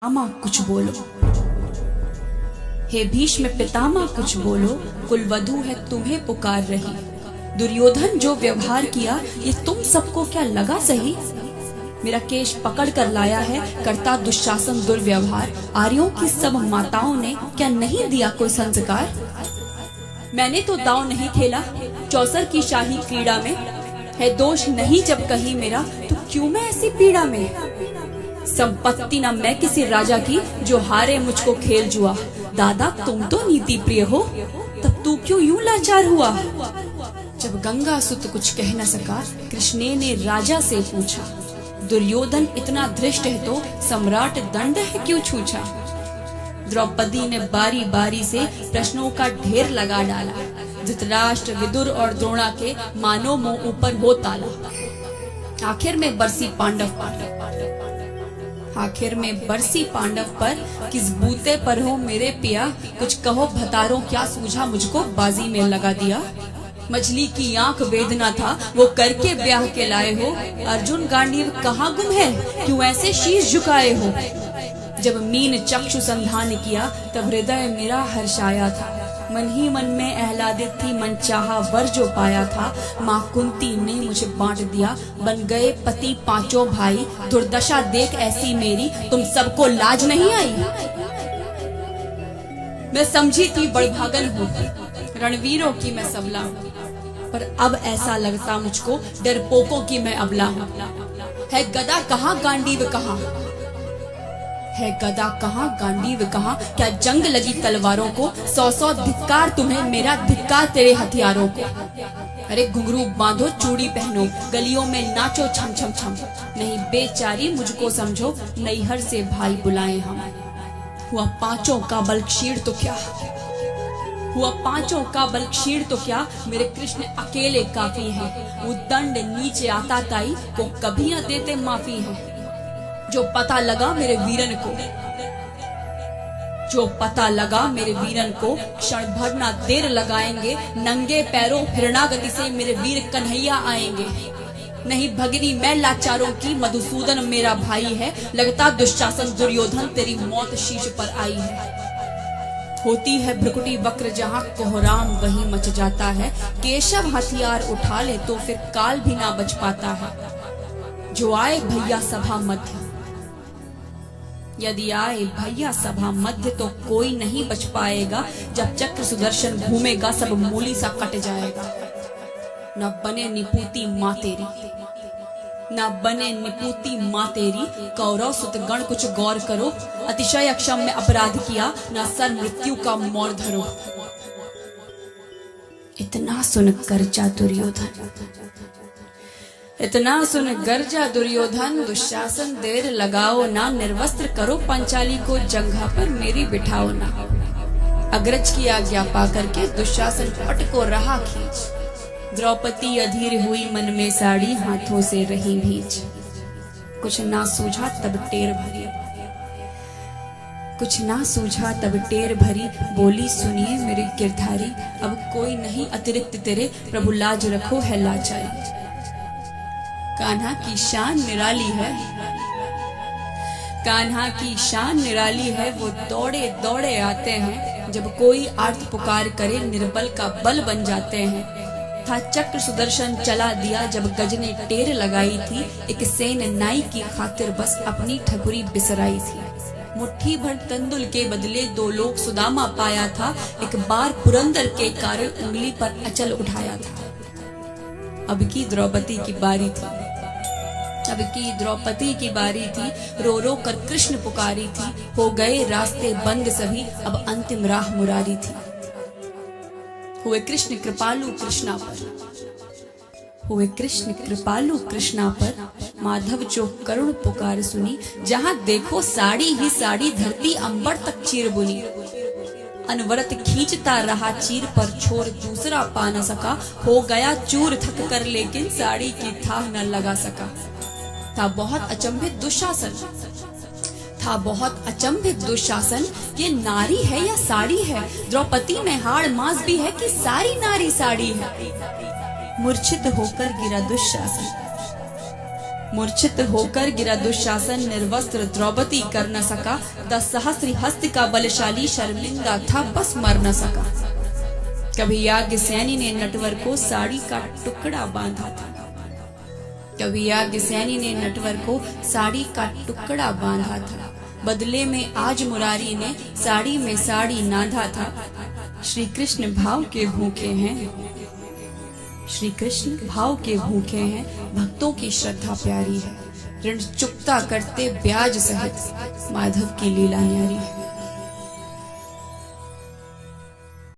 पितामह कुछ बोलो, हे भीष्म पितामह कुछ बोलो, कुलवधू है तुम्हें पुकार रही। दुर्योधन जो व्यवहार किया ये तुम सबको क्या लगा सही? मेरा केश पकड़ कर लाया है करता दुशासन दुर्व्यवहार। आर्यों की सब माताओं ने क्या नहीं दिया कोई संस्कार? मैंने तो दांव नहीं खेला चौसर की शाही क्रीड़ा में, है दोष नहीं जब कहीं मेरा तो क्यों मैं ऐसी पीड़ा में? संपत्ति न मैं किसी राजा की जो हारे मुझको खेल जुआ। दादा तुम तो नीति प्रिय हो, तब तू क्यों यूं लाचार हुआ? जब गंगा सुत कुछ कह न सका, कृष्ण ने राजा से पूछा, दुर्योधन इतना धृष्ट है तो सम्राट दंड है क्यों छूछा? द्रौपदी ने बारी बारी से प्रश्नों का ढेर लगा डाला। धृतराष्ट्र विदुर और द्रोणा के मानो मुंह ऊपर हो ताला। आखिर में बरसी पांडव पर किस बूते पर हो मेरे पिया? कुछ कहो भतारो क्या सूझा मुझको बाजी में लगा दिया? मछली की आंख वेदना था वो करके ब्याह के लाए हो। अर्जुन गांडीव कहाँ गुम है क्यों ऐसे शीश झुकाए हो? जब मीन चक्षु संधान किया तब हृदय मेरा हर्षाया था। मन ही मन में आह्लादित थी मन चाहा वर जो पाया था। माँ कुंती ने मुझे बांट दिया बन गए पति पांचों भाई। दुर्दशा देख ऐसी मेरी तुम सबको लाज नहीं आई? मैं समझी थी बड़भागन हूँ रणवीरों की मैं सबला हूँ, पर अब ऐसा लगता मुझको डरपोकों की मैं अबला हूँ। है गदा कहाँ गांडीव कहाँ, है गदा कहाँ गांडीव कहाँ? क्या जंग लगी तलवारों को? 100 धिक्कार तुम्हें मेरा धिक्कार तेरे हथियारों को। अरे घुंघरू बांधो चूड़ी पहनो गलियों में नाचो छम छम छम। नहीं बेचारी मुझको समझो नैहर से भाई बुलाए हम। हुआ पांचों का बल क्षीण तो क्या मेरे कृष्ण अकेले काफी हैं। वो दंड नीचे आता ताई को कभी न देते माफी है। जो पता लगा मेरे वीरन को क्षण भर ना देर लगाएंगे। नंगे पैरों हिरणागति से मेरे वीर कन्हैया आएंगे। नहीं भगिनी मैं लाचारों की मधुसूदन मेरा भाई है। लगता दुशासन दुर्योधन तेरी मौत शीश पर आई है। होती है भ्रुकुटी वक्र जहाँ कोहराम वही मच जाता है। केशव हथियार उठा ले तो फिर काल भी ना बच पाता है। जो आए भैया सभा मध्य, यदि आए भैया सभा मध्य तो कोई नहीं बच पाएगा। जब चक्र सुदर्शन घूमेगा सब मूली सा कट जाएगा। न बने निपूती माँ तेरी कौरव सुत गण कुछ गौर करो। अतिशय अक्षम में अपराध किया न सर मृत्यु का मोड़ धरो। इतना सुन गर्जा दुर्योधन दुशासन देर लगाओ ना। निर्वस्त्र करो पंचाली को जंघा पर मेरी बिठाओ ना। अग्रज की आज्ञा पा करके दुशासन पट को रहा खींच। द्रौपदी अधीर हुई मन में साड़ी हाथों से रही भींच। कुछ ना सूझा तब टेर भरी बोली सुनिए मेरे गिरधारी। अब कोई नहीं अतिरिक्त तेरे प्रभु लाज रखो है लाचारी। कान्हा की शान निराली है वो दौड़े दौड़े आते हैं। जब कोई आर्त पुकार करे निर्बल का बल बन जाते हैं। था चक्र सुदर्शन चला दिया जब गज ने टेर लगाई थी। एक सेन नाई की खातिर बस अपनी ठकुरी बिसराई थी। मुट्ठी भर तंदुल के बदले 2 लोग सुदामा पाया था। एक बार पुरंदर के कारण उंगली पर अचल उठाया था। अब की द्रौपदी की बारी थी रो रो कर कृष्ण पुकारी थी। हो गए रास्ते बंद सभी अब अंतिम राह मुरारी थी। हुए कृष्ण कृपालु कृष्णा पर माधव जो करुण पुकार सुनी। जहाँ देखो साड़ी ही साड़ी धरती अंबर तक चीर बुनी। अनवरत खींचता रहा चीर पर छोर दूसरा पा न सका। हो गया चूर थक कर लेकिन साड़ी की थाह न लगा सका। था बहुत अचंभित दुशासन ये नारी है या साड़ी है? द्रौपदी में हाड़ मांस भी है कि सारी नारी साड़ी है? मूर्छित होकर गिरा दुशासन मूर्छित होकर गिरा दुशासन, निर्वस्त्र द्रौपदी कर न सका। 10 सहस्त्र हस्त का बलशाली शर्मिंदा था, बस मर न सका। कभी याज्ञसेनी ने नटवर को साड़ी का टुकड़ा बांधा था। कभी याज्ञसेनी ने नटवर को साड़ी का टुकड़ा बांधा था। बदले में आज मुरारी ने साड़ी में साड़ी नाधा था। श्री कृष्ण भाव के भूखे हैं, श्री कृष्ण भाव के भूखे हैं, भक्तों की श्रद्धा प्यारी है। ऋण चुकता करते ब्याज सहित, माधव की लीला न्यारी है।